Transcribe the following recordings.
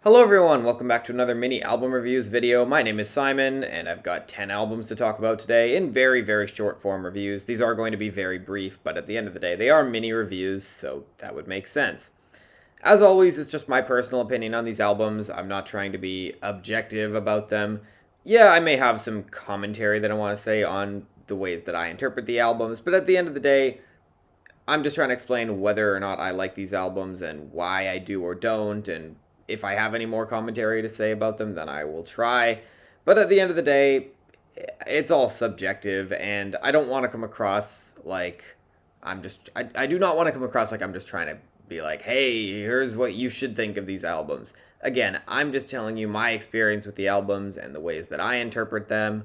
Hello everyone, welcome back to another mini album reviews video. My name is Simon, and I've got 10 albums to talk about today in very short form reviews. These are going to be very brief, but at the end of the day, they are mini reviews, so that would make sense. As always, it's just my personal opinion on these albums. I'm not trying to be objective about them. Yeah, I may have some commentary that I want to say on the ways that I interpret the albums, but at the end of the day, I'm just trying to explain whether or not I like these albums and why I do or don't, and if I have any more commentary to say about them, then I will try. But at the end of the day, it's all subjective, and I don't want to come across like I do not want to come across like I'm just trying to be like, hey, here's what you should think of these albums. Again, I'm just telling you my experience with the albums and the ways that I interpret them.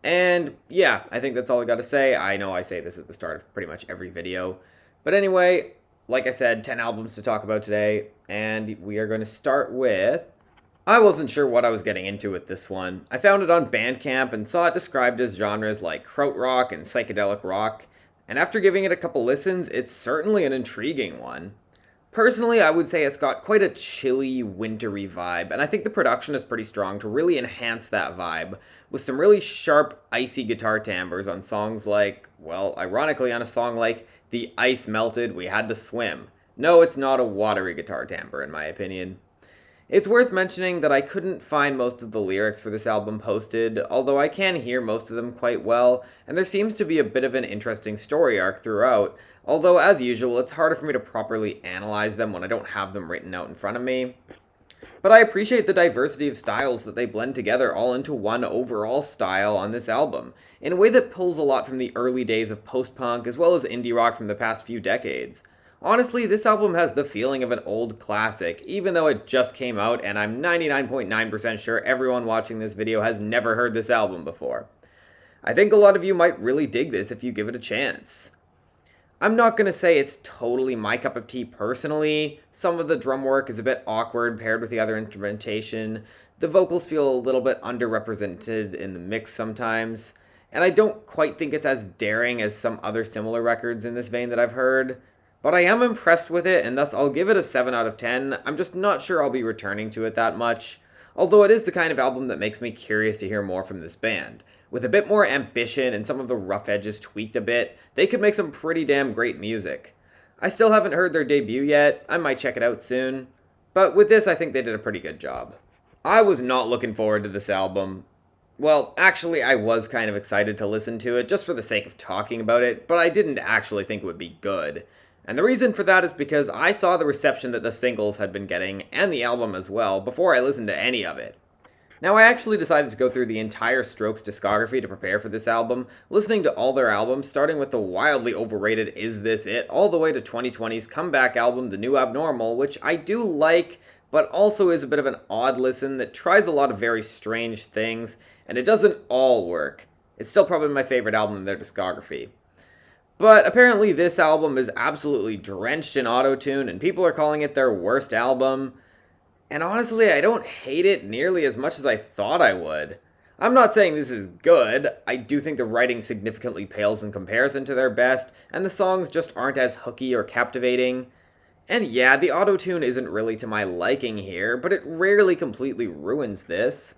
And yeah, I think that's all I got to say. I know I say this at the start of pretty much every video. But anyway, like I said, 10 albums to talk about today, and we are going to start with... I wasn't sure what I was getting into with this one. I found it on Bandcamp and saw it described as genres like krautrock and psychedelic rock, and after giving it a couple listens, it's certainly an intriguing one. Personally, I would say it's got quite a chilly, wintry vibe, and I think the production is pretty strong to really enhance that vibe, with some really sharp, icy guitar timbres on songs like, well, ironically on a song like The Ice Melted, We Had to Swim. No, it's not a watery guitar timbre, in my opinion. It's worth mentioning that I couldn't find most of the lyrics for this album posted, although I can hear most of them quite well, and there seems to be a bit of an interesting story arc throughout, although as usual, it's harder for me to properly analyze them when I don't have them written out in front of me. But I appreciate the diversity of styles that they blend together all into one overall style on this album, in a way that pulls a lot from the early days of post-punk as well as indie rock from the past few decades. Honestly, this album has the feeling of an old classic, even though it just came out and I'm 99.9% sure everyone watching this video has never heard this album before. I think a lot of you might really dig this if you give it a chance. I'm not going to say it's totally my cup of tea personally. Some of the drum work is a bit awkward paired with the other instrumentation. The vocals feel a little bit underrepresented in the mix sometimes. And I don't quite think it's as daring as some other similar records in this vein that I've heard. But I am impressed with it, and thus I'll give it a 7 out of 10. I'm just not sure I'll be returning to it that much. Although it is the kind of album that makes me curious to hear more from this band. With a bit more ambition and some of the rough edges tweaked a bit, they could make some pretty damn great music. I still haven't heard their debut yet, I might check it out soon. But with this, I think they did a pretty good job. I was not looking forward to this album. Well, actually, I was kind of excited to listen to it, just for the sake of talking about it, but I didn't actually think it would be good. And the reason for that is because I saw the reception that the singles had been getting, and the album as well, before I listened to any of it. Now, I actually decided to go through the entire Strokes discography to prepare for this album, listening to all their albums, starting with the wildly overrated Is This It, all the way to 2020's comeback album, The New Abnormal, which I do like, but also is a bit of an odd listen that tries a lot of very strange things, and it doesn't all work. It's still probably my favorite album in their discography. But apparently this album is absolutely drenched in autotune, and people are calling it their worst album. And honestly, I don't hate it nearly as much as I thought I would. I'm not saying this is good. I do think the writing significantly pales in comparison to their best, and the songs just aren't as hooky or captivating. And yeah, the autotune isn't really to my liking here, but it rarely completely ruins this.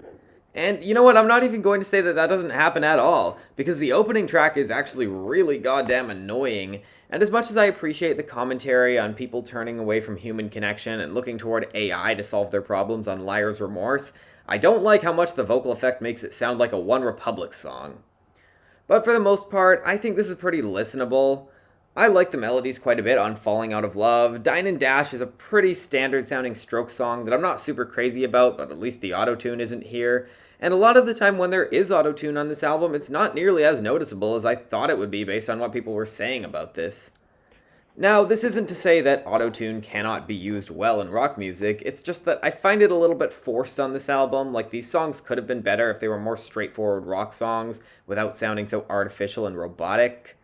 And you know what, I'm not even going to say that that doesn't happen at all, because the opening track is actually really goddamn annoying, and as much as I appreciate the commentary on people turning away from human connection and looking toward AI to solve their problems on Liar's Remorse, I don't like how much the vocal effect makes it sound like a One Republic song. But for the most part, I think this is pretty listenable. I like the melodies quite a bit on Falling Out of Love. Dine and Dash is a pretty standard sounding Strokes song that I'm not super crazy about, but at least the autotune isn't here. And a lot of the time when there is autotune on this album, it's not nearly as noticeable as I thought it would be based on what people were saying about this. Now, this isn't to say that autotune cannot be used well in rock music, it's just that I find it a little bit forced on this album, like these songs could have been better if they were more straightforward rock songs, without sounding so artificial and robotic.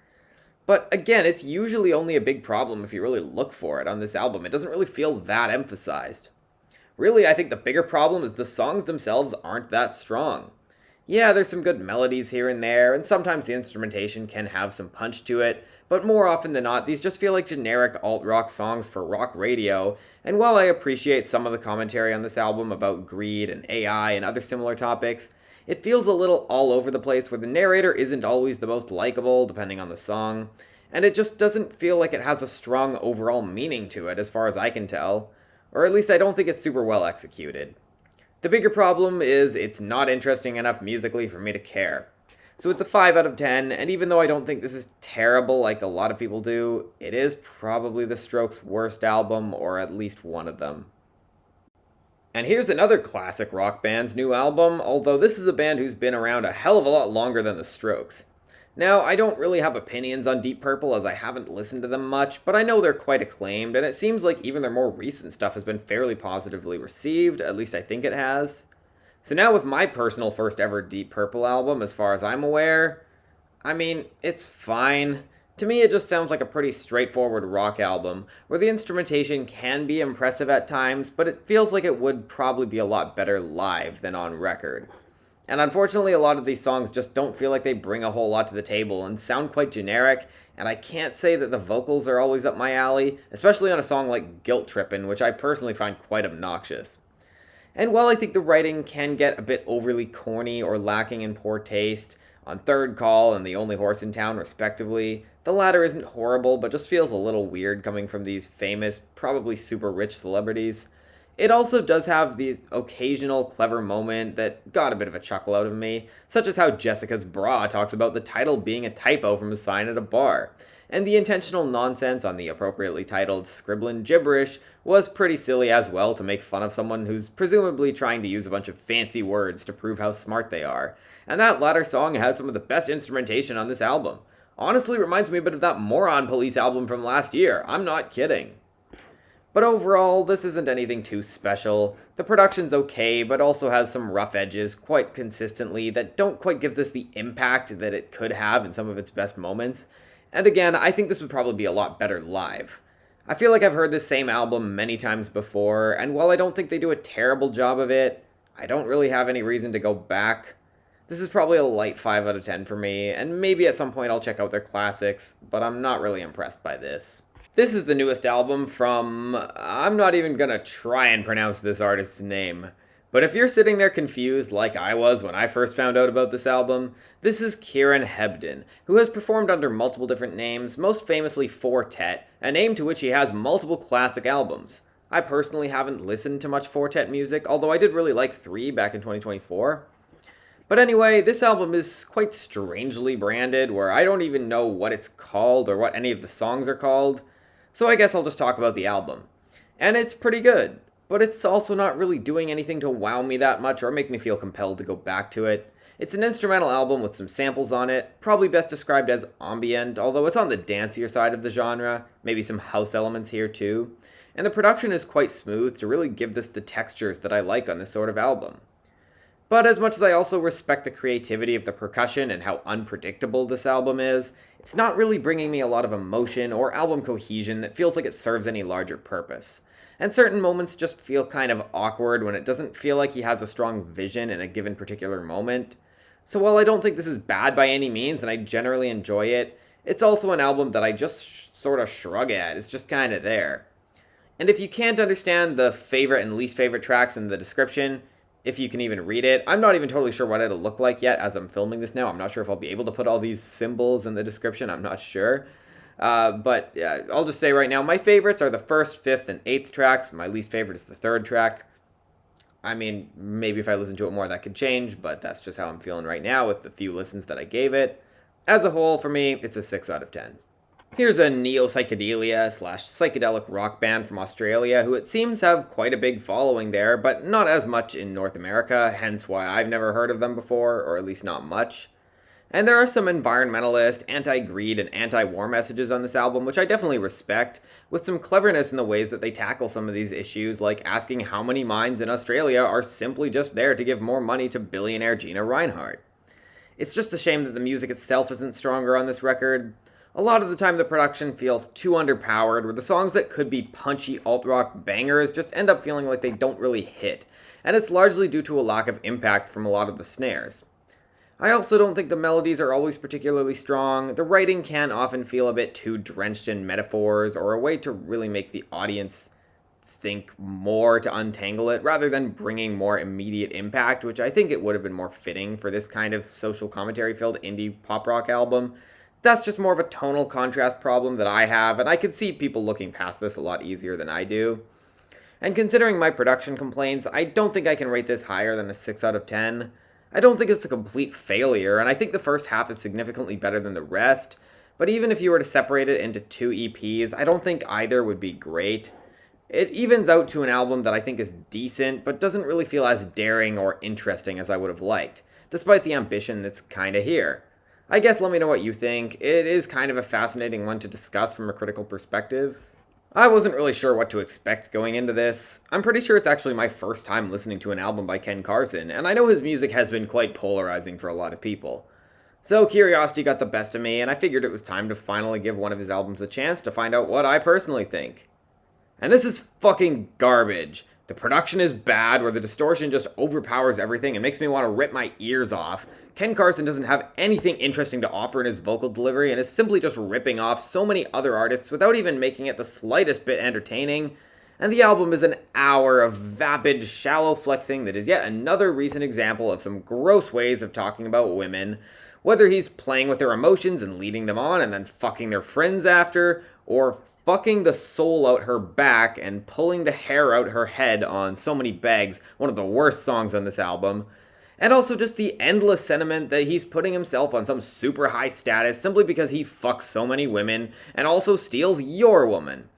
But again, it's usually only a big problem if you really look for it on this album. It doesn't really feel that emphasized. Really, I think the bigger problem is the songs themselves aren't that strong. Yeah, there's some good melodies here and there, and sometimes the instrumentation can have some punch to it, but more often than not, these just feel like generic alt-rock songs for rock radio, and while I appreciate some of the commentary on this album about greed and AI and other similar topics, it feels a little all over the place where the narrator isn't always the most likable, depending on the song, and it just doesn't feel like it has a strong overall meaning to it, as far as I can tell, or at least I don't think it's super well executed. The bigger problem is it's not interesting enough musically for me to care. So it's a 5 out of 10, and even though I don't think this is terrible like a lot of people do, it is probably the Strokes' worst album, or at least one of them. And here's another classic rock band's new album, although this is a band who's been around a hell of a lot longer than the Strokes. Now, I don't really have opinions on Deep Purple as I haven't listened to them much, but I know they're quite acclaimed, and it seems like even their more recent stuff has been fairly positively received, at least I think it has. So now with my personal first ever Deep Purple album, as far as I'm aware, I mean, it's fine. To me, it just sounds like a pretty straightforward rock album, where the instrumentation can be impressive at times, but it feels like it would probably be a lot better live than on record. And unfortunately, a lot of these songs just don't feel like they bring a whole lot to the table and sound quite generic, and I can't say that the vocals are always up my alley, especially on a song like Guilt Trippin', which I personally find quite obnoxious. And while I think the writing can get a bit overly corny or lacking in poor taste, on Third Call and The Only Horse in Town respectively, the latter isn't horrible but just feels a little weird coming from these famous, probably super rich celebrities. It also does have the occasional clever moment that got a bit of a chuckle out of me, such as how Jessica's bra talks about the title being a typo from a sign at a bar, and the intentional nonsense on the appropriately titled Scriblin Gib'rish was pretty silly as well to make fun of someone who's presumably trying to use a bunch of fancy words to prove how smart they are, and that latter song has some of the best instrumentation on this album. Honestly reminds me a bit of that Moron Police album from last year, I'm not kidding. But overall, this isn't anything too special. The production's okay, but also has some rough edges quite consistently that don't quite give this the impact that it could have in some of its best moments. And again, I think this would probably be a lot better live. I feel like I've heard this same album many times before, and while I don't think they do a terrible job of it, I don't really have any reason to go back. This is probably a light 5 out of 10 for me, and maybe at some point I'll check out their classics, but I'm not really impressed by this. This is the newest album from, I'm not even gonna try and pronounce this artist's name, but if you're sitting there confused like I was when I first found out about this album, this is Kieran Hebden, who has performed under multiple different names, most famously Fortet, a name to which he has multiple classic albums. I personally haven't listened to much Fortet music, although I did really like 3 back in 2024. But anyway, this album is quite strangely branded, where I don't even know what it's called or what any of the songs are called. So I guess I'll just talk about the album. And it's pretty good, but it's also not really doing anything to wow me that much or make me feel compelled to go back to it. It's an instrumental album with some samples on it, probably best described as ambient, although it's on the dancier side of the genre, maybe some house elements here too. And the production is quite smooth to really give this the textures that I like on this sort of album. But as much as I also respect the creativity of the percussion and how unpredictable this album is, it's not really bringing me a lot of emotion or album cohesion that feels like it serves any larger purpose. And certain moments just feel kind of awkward when it doesn't feel like he has a strong vision in a given particular moment. So while I don't think this is bad by any means and I generally enjoy it, it's also an album that I just sort of shrug at. It's just kind of there. And if you can't understand the favorite and least favorite tracks in the description, if you can even read it. I'm not even totally sure what it'll look like yet as I'm filming this now. I'm not sure if I'll be able to put all these symbols in the description. I'm not sure. But yeah, I'll just say right now, my favorites are the 1st, 5th, and 8th tracks. My least favorite is the 3rd track. I mean, maybe if I listen to it more, that could change, but that's just how I'm feeling right now with the few listens that I gave it. As a whole, for me, it's a 6 out of 10. Here's a neo-psychedelia/psychedelic rock band from Australia who it seems have quite a big following there, but not as much in North America, hence why I've never heard of them before, or at least not much. And there are some environmentalist, anti-greed, and anti-war messages on this album, which I definitely respect, with some cleverness in the ways that they tackle some of these issues, like asking how many mines in Australia are simply just there to give more money to billionaire Gina Reinhardt. It's just a shame that the music itself isn't stronger on this record. A lot of the time the production feels too underpowered, where the songs that could be punchy alt-rock bangers just end up feeling like they don't really hit, and it's largely due to a lack of impact from a lot of the snares. I also don't think the melodies are always particularly strong. The writing can often feel a bit too drenched in metaphors or a way to really make the audience think more to untangle it rather than bringing more immediate impact, which I think it would have been more fitting for this kind of social commentary filled indie pop rock album. That's just more of a tonal contrast problem that I have, and I could see people looking past this a lot easier than I do. And considering my production complaints, I don't think I can rate this higher than a 6 out of 10. I don't think it's a complete failure, and I think the first half is significantly better than the rest, but even if you were to separate it into 2 EPs, I don't think either would be great. It evens out to an album that I think is decent, but doesn't really feel as daring or interesting as I would have liked, despite the ambition that's kinda here. I guess let me know what you think. It is kind of a fascinating one to discuss from a critical perspective. I wasn't really sure what to expect going into this. I'm pretty sure it's actually my first time listening to an album by Ken Carson, and I know his music has been quite polarizing for a lot of people. So curiosity got the best of me, and I figured it was time to finally give one of his albums a chance to find out what I personally think. And this is fucking garbage. The production is bad, where the distortion just overpowers everything and makes me want to rip my ears off. Ken Carson doesn't have anything interesting to offer in his vocal delivery and is simply just ripping off so many other artists without even making it the slightest bit entertaining. And the album is an hour of vapid, shallow flexing that is yet another recent example of some gross ways of talking about women. Whether he's playing with their emotions and leading them on and then fucking their friends after, or fucking the soul out her back and pulling the hair out her head on So Many Bags, one of the worst songs on this album. And also just the endless sentiment that he's putting himself on some super high status simply because he fucks so many women and also steals your woman.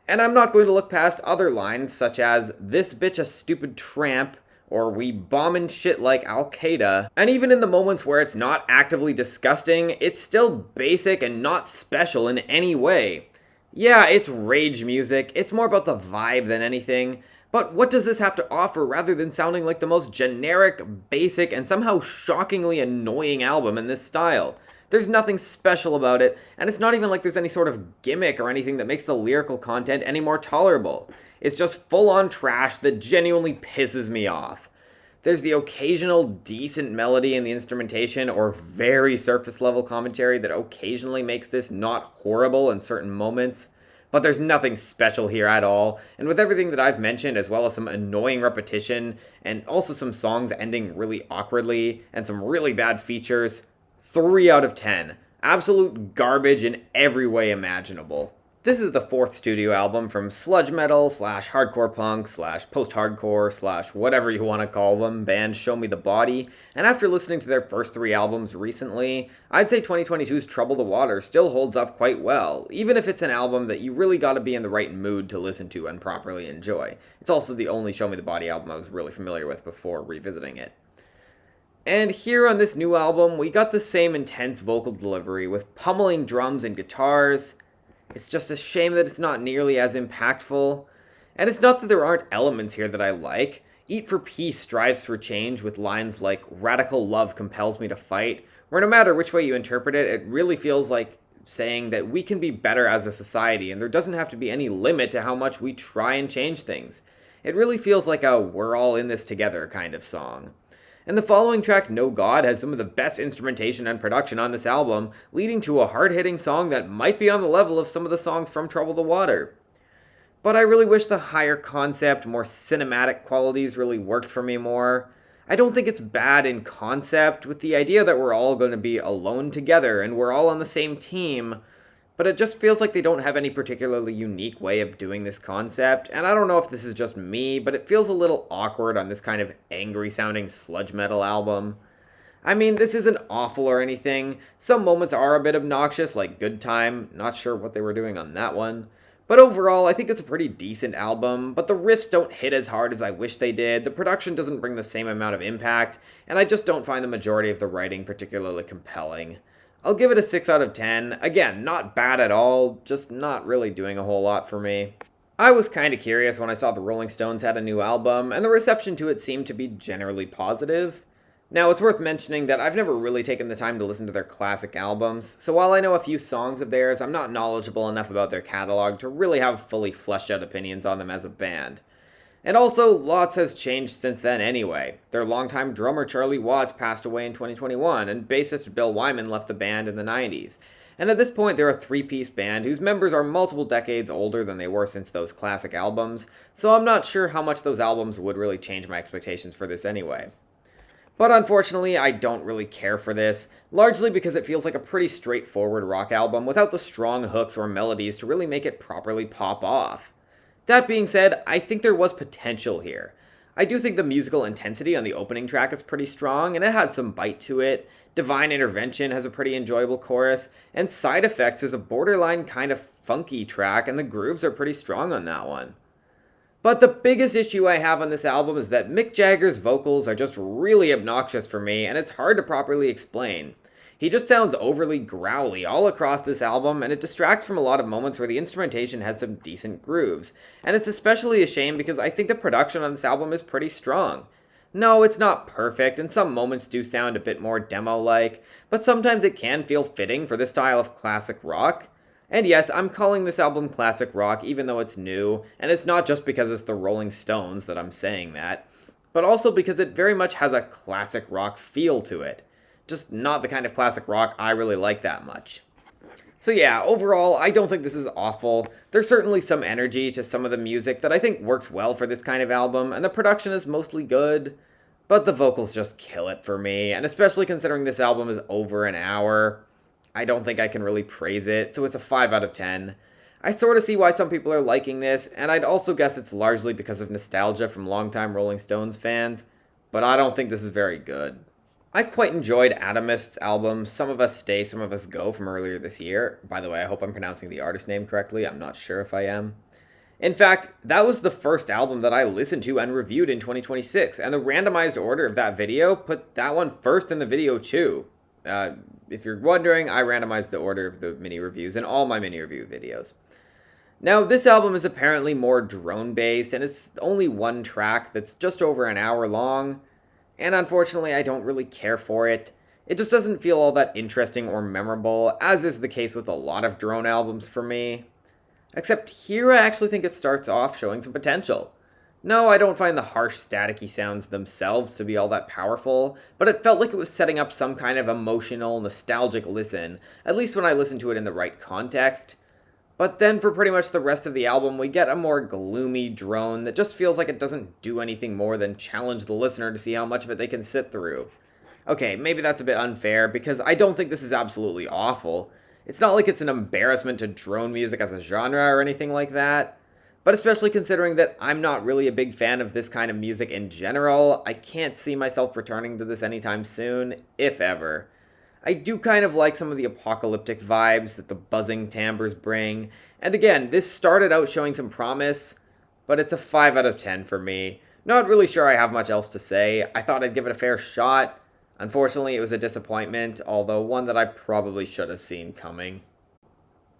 And I'm not going to look past other lines such as, "This bitch a stupid tramp," or "We bombin' shit like Al-Qaeda." And even in the moments where it's not actively disgusting, it's still basic and not special in any way. Yeah, it's rage music, it's more about the vibe than anything, but what does this have to offer rather than sounding like the most generic, basic, and somehow shockingly annoying album in this style? There's nothing special about it, and it's not even like there's any sort of gimmick or anything that makes the lyrical content any more tolerable. It's just full-on trash that genuinely pisses me off. There's the occasional decent melody in the instrumentation or very surface level commentary that occasionally makes this not horrible in certain moments, but there's nothing special here at all, and with everything that I've mentioned as well as some annoying repetition and also some songs ending really awkwardly and some really bad features, 3 out of 10. Absolute garbage in every way imaginable. This is the 4th studio album from sludge metal / hardcore punk / post-hardcore / whatever you want to call them band Show Me the Body, and after listening to their first 3 albums recently, I'd say 2022's Trouble the Water still holds up quite well, even if it's an album that you really gotta be in the right mood to listen to and properly enjoy. It's also the only Show Me the Body album I was really familiar with before revisiting it. And here on this new album, we got the same intense vocal delivery with pummeling drums and guitars. It's just a shame that it's not nearly as impactful. And it's not that there aren't elements here that I like. Eat for Peace strives for change with lines like "Radical love compels me to fight," where no matter which way you interpret it, it really feels like saying that we can be better as a society and there doesn't have to be any limit to how much we try and change things. It really feels like a "we're all in this together" kind of song. And the following track, No God, has some of the best instrumentation and production on this album, leading to a hard-hitting song that might be on the level of some of the songs from Trouble the Water. But I really wish the higher concept, more cinematic qualities really worked for me more. I don't think it's bad in concept, with the idea that we're all going to be alone together and we're all on the same team, but it just feels like they don't have any particularly unique way of doing this concept, and I don't know if this is just me, but it feels a little awkward on this kind of angry-sounding sludge metal album. I mean, this isn't awful or anything. Some moments are a bit obnoxious, like Good Time. Not sure what they were doing on that one. But overall, I think it's a pretty decent album, but the riffs don't hit as hard as I wish they did, the production doesn't bring the same amount of impact, and I just don't find the majority of the writing particularly compelling. I'll give it a 6 out of 10. Again, not bad at all, just not really doing a whole lot for me. I was kinda curious when I saw the Rolling Stones had a new album, and the reception to it seemed to be generally positive. Now, it's worth mentioning that I've never really taken the time to listen to their classic albums, so while I know a few songs of theirs, I'm not knowledgeable enough about their catalog to really have fully fleshed out opinions on them as a band. And also, lots has changed since then anyway. Their longtime drummer Charlie Watts passed away in 2021, and bassist Bill Wyman left the band in the 90s. And at this point, they're a three-piece band whose members are multiple decades older than they were since those classic albums, so I'm not sure how much those albums would really change my expectations for this anyway. But unfortunately, I don't really care for this, largely because it feels like a pretty straightforward rock album without the strong hooks or melodies to really make it properly pop off. That being said, I think there was potential here. I do think the musical intensity on the opening track is pretty strong, and it has some bite to it. Divine Intervention has a pretty enjoyable chorus, and Side Effects is a borderline kind of funky track, and the grooves are pretty strong on that one. But the biggest issue I have on this album is that Mick Jagger's vocals are just really obnoxious for me, and it's hard to properly explain. He just sounds overly growly all across this album, and it distracts from a lot of moments where the instrumentation has some decent grooves. And it's especially a shame because I think the production on this album is pretty strong. No, it's not perfect, and some moments do sound a bit more demo-like, but sometimes it can feel fitting for this style of classic rock. And yes, I'm calling this album classic rock even though it's new, and it's not just because it's the Rolling Stones that I'm saying that, but also because it very much has a classic rock feel to it. Just not the kind of classic rock I really like that much. So yeah, overall, I don't think this is awful. There's certainly some energy to some of the music that I think works well for this kind of album, and the production is mostly good, but the vocals just kill it for me, and especially considering this album is over an hour, I don't think I can really praise it, so it's a 5 out of 10. I sort of see why some people are liking this, and I'd also guess it's largely because of nostalgia from longtime Rolling Stones fans, but I don't think this is very good. I quite enjoyed Atomist's album, Some of Us Stay, Some of Us Go, from earlier this year. By the way, I hope I'm pronouncing the artist name correctly, I'm not sure if I am. In fact, that was the first album that I listened to and reviewed in 2026, and the randomized order of that video put that one first in the video too. If you're wondering, I randomized the order of the mini reviews in all my mini review videos. Now, this album is apparently more drone-based, and it's only one track that's just over an hour long, and unfortunately, I don't really care for it. It just doesn't feel all that interesting or memorable, as is the case with a lot of drone albums for me. Except here, I actually think it starts off showing some potential. No, I don't find the harsh, staticky sounds themselves to be all that powerful, but it felt like it was setting up some kind of emotional, nostalgic listen, at least when I listened to it in the right context. But then for pretty much the rest of the album, we get a more gloomy drone that just feels like it doesn't do anything more than challenge the listener to see how much of it they can sit through. Okay, maybe that's a bit unfair, because I don't think this is absolutely awful. It's not like it's an embarrassment to drone music as a genre or anything like that. But especially considering that I'm not really a big fan of this kind of music in general, I can't see myself returning to this anytime soon, if ever. I do kind of like some of the apocalyptic vibes that the buzzing timbres bring, and again, this started out showing some promise, but it's a 5 out of 10 for me. Not really sure I have much else to say. I thought I'd give it a fair shot. Unfortunately, it was a disappointment, although one that I probably should have seen coming.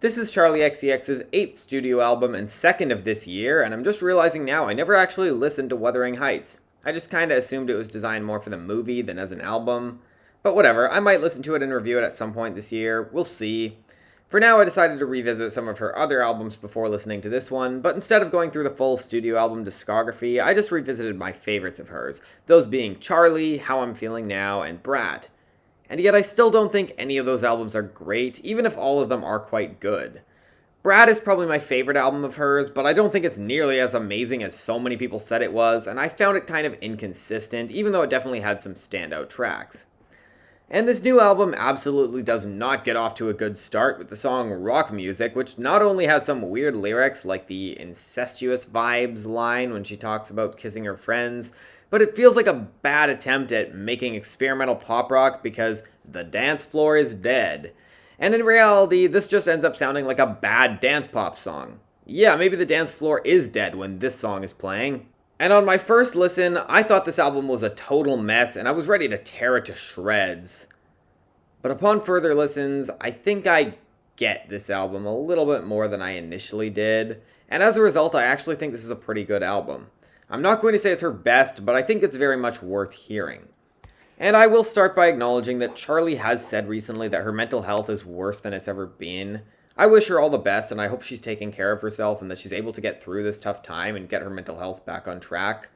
This is Charli xcx's 8th studio album and 2nd of this year, and I'm just realizing now I never actually listened to Wuthering Heights. I just kinda assumed it was designed more for the movie than as an album. But whatever, I might listen to it and review it at some point this year, we'll see. For now, I decided to revisit some of her other albums before listening to this one, but instead of going through the full studio album discography, I just revisited my favorites of hers, those being Charli, How I'm Feeling Now, and Brat. And yet I still don't think any of those albums are great, even if all of them are quite good. Brat is probably my favorite album of hers, but I don't think it's nearly as amazing as so many people said it was, and I found it kind of inconsistent, even though it definitely had some standout tracks. And this new album absolutely does not get off to a good start with the song Rock Music, which not only has some weird lyrics like the incestuous vibes line when she talks about kissing her friends, but it feels like a bad attempt at making experimental pop rock because the dance floor is dead. And in reality, this just ends up sounding like a bad dance pop song. Yeah, maybe the dance floor is dead when this song is playing. And on my first listen, I thought this album was a total mess, and I was ready to tear it to shreds. But upon further listens, I think I get this album a little bit more than I initially did, and as a result, I actually think this is a pretty good album. I'm not going to say it's her best, but I think it's very much worth hearing. And I will start by acknowledging that Charli has said recently that her mental health is worse than it's ever been. I wish her all the best, and I hope she's taking care of herself and that she's able to get through this tough time and get her mental health back on track.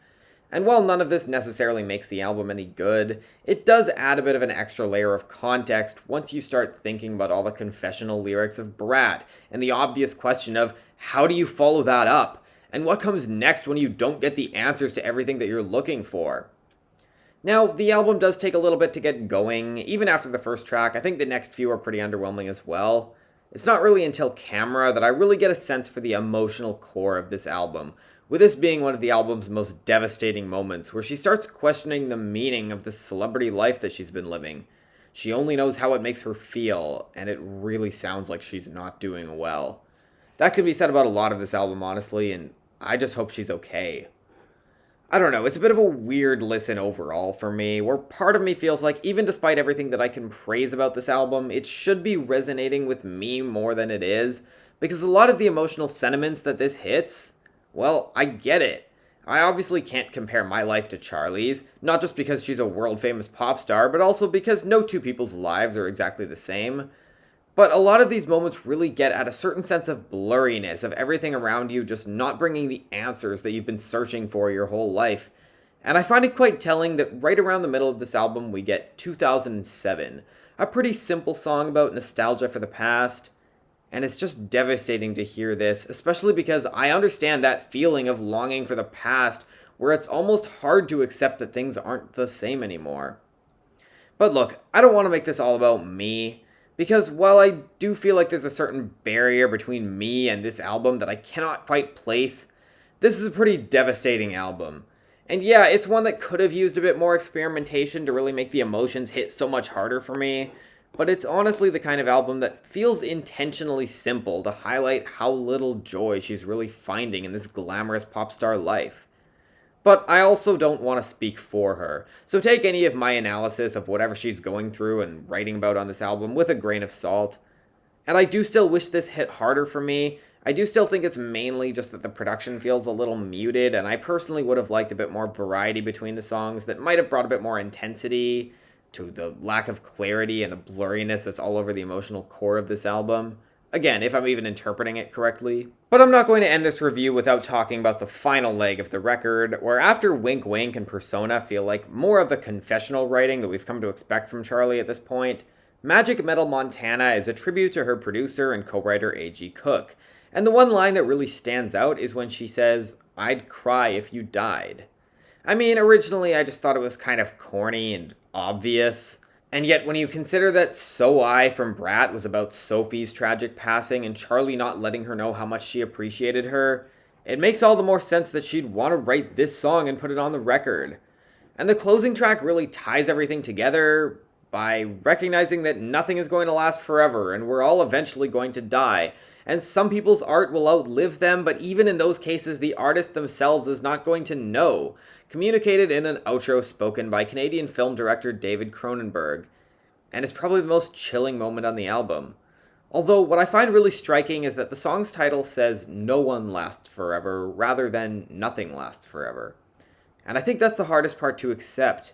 And while none of this necessarily makes the album any good, it does add a bit of an extra layer of context once you start thinking about all the confessional lyrics of Brat and the obvious question of how do you follow that up? And what comes next when you don't get the answers to everything that you're looking for? Now, the album does take a little bit to get going. Even after the first track, I think the next few are pretty underwhelming as well. It's not really until Camera that I really get a sense for the emotional core of this album, with this being one of the album's most devastating moments, where she starts questioning the meaning of the celebrity life that she's been living. She only knows how it makes her feel, and it really sounds like she's not doing well. That could be said about a lot of this album, honestly, and I just hope she's okay. I don't know, it's a bit of a weird listen overall for me, where part of me feels like even despite everything that I can praise about this album, it should be resonating with me more than it is, because a lot of the emotional sentiments that this hits, well, I get it. I obviously can't compare my life to Charli's, not just because she's a world-famous pop star, but also because no two people's lives are exactly the same. But a lot of these moments really get at a certain sense of blurriness of everything around you just not bringing the answers that you've been searching for your whole life. And I find it quite telling that right around the middle of this album we get 2007, a pretty simple song about nostalgia for the past. And it's just devastating to hear this, especially because I understand that feeling of longing for the past where it's almost hard to accept that things aren't the same anymore. But look, I don't want to make this all about me. Because while I do feel like there's a certain barrier between me and this album that I cannot quite place, this is a pretty devastating album. And yeah, it's one that could have used a bit more experimentation to really make the emotions hit so much harder for me, but it's honestly the kind of album that feels intentionally simple to highlight how little joy she's really finding in this glamorous pop star life. But I also don't want to speak for her, so take any of my analysis of whatever she's going through and writing about on this album with a grain of salt. And I do still wish this hit harder for me. I do still think it's mainly just that the production feels a little muted, and I personally would have liked a bit more variety between the songs that might have brought a bit more intensity to the lack of clarity and the blurriness that's all over the emotional core of this album. Again, if I'm even interpreting it correctly. But I'm not going to end this review without talking about the final leg of the record, where after Wink Wink and Persona feel like more of the confessional writing that we've come to expect from Charli at this point, Magic Metal Montana is a tribute to her producer and co-writer A.G. Cook. And the one line that really stands out is when she says, "I'd cry if you died." I mean, originally I just thought it was kind of corny and obvious. And yet, when you consider that So I from Brat was about Sophie's tragic passing and Charli not letting her know how much she appreciated her, it makes all the more sense that she'd want to write this song and put it on the record. And the closing track really ties everything together by recognizing that nothing is going to last forever and we're all eventually going to die. And some people's art will outlive them, but even in those cases, the artist themselves is not going to know. Communicated in an outro spoken by Canadian film director David Cronenberg, and it's probably the most chilling moment on the album. Although, what I find really striking is that the song's title says "No one lasts forever" rather than "Nothing lasts forever." And I think that's the hardest part to accept,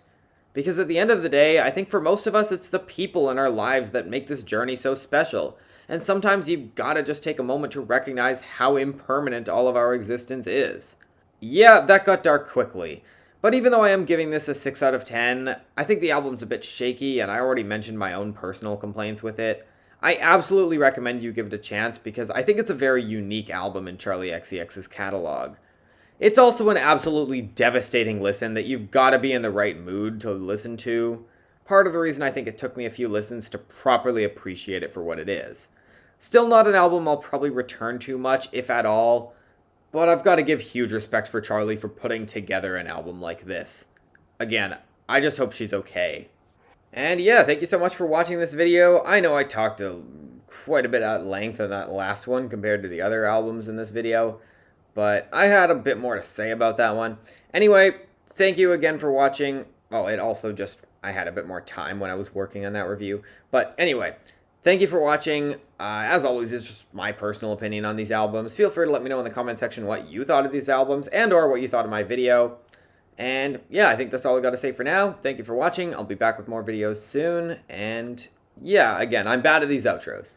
because at the end of the day, I think for most of us it's the people in our lives that make this journey so special, and sometimes you've gotta just take a moment to recognize how impermanent all of our existence is. Yeah, that got dark quickly. But even though I am giving this a 6 out of 10, I think the album's a bit shaky, and I already mentioned my own personal complaints with it. I absolutely recommend you give it a chance because I think it's a very unique album in Charli xcx's catalog. It's also an absolutely devastating listen that you've got to be in the right mood to listen to. Part of the reason I think it took me a few listens to properly appreciate it for what it is. Still not an album I'll probably return to much, if at all. But I've got to give huge respect for Charli for putting together an album like this. Again, I just hope she's okay. And yeah, thank you so much for watching this video. I know I talked quite a bit at length in that last one compared to the other albums in this video, but I had a bit more to say about that one. Anyway, thank you again for watching. Oh, it also just, I had a bit more time when I was working on that review. But anyway, thank you for watching. As always, it's just my personal opinion on these albums. Feel free to let me know in the comment section what you thought of these albums and or what you thought of my video. And yeah, I think that's all I got to say for now. Thank you for watching. I'll be back with more videos soon. And yeah, again, I'm bad at these outros.